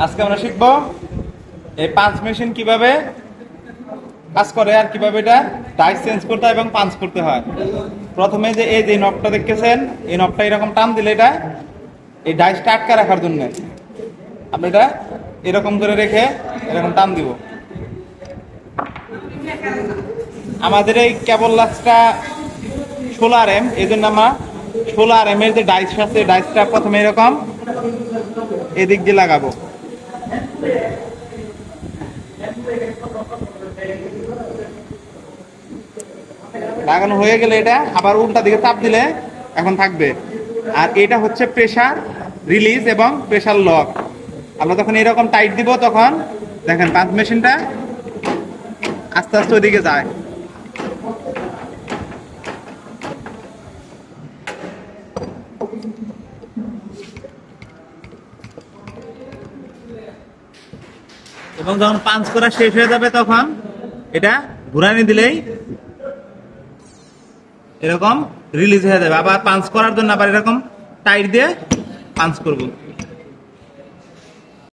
আজকে আমরা শিখব এই পাঞ্চ মেশিন কিভাবে কাজ করে আর কিভাবে এটা ডাইস চেঞ্জ করতে হয় এবং পাঞ্চ করতে হয়। প্রথমে যে এই যে নবটা দেখতেছেন, এই নবটা এরকম টান দিলে এটা এই ডাইসটা আটকা রাখার জন্য আপনি এটা এরকম করে রেখে এরকম টান দিব। আমাদের এই কেবল লাচটা 16 RM, এই জন্য আমরা 16 RM এর যে ডাইস আছে, ডাইসটা প্রথমে এরকম এদিক দিয়ে লাগাবো। লাগানো হয়ে গেলে এটা আবার উল্টা দিকে চাপ দিলে এখন থাকবে। আর এটা হচ্ছে প্রেসার রিলিজ এবং প্রেসার লক। আমরা যখন এরকম টাইট দিব তখন দেখেন পাঞ্চ মেশিনটা আস্তে আস্তে ওইদিকে যায়। এবং যখন পাঞ্চ করা শেষ হয়ে যাবে তখন এটা ঘুরানি দিলেই এরকম রিলিজ হয়ে যাবে। আবার পাঞ্চ করার জন্য আবার এরকম টাইট দিয়ে পাঞ্চ করব।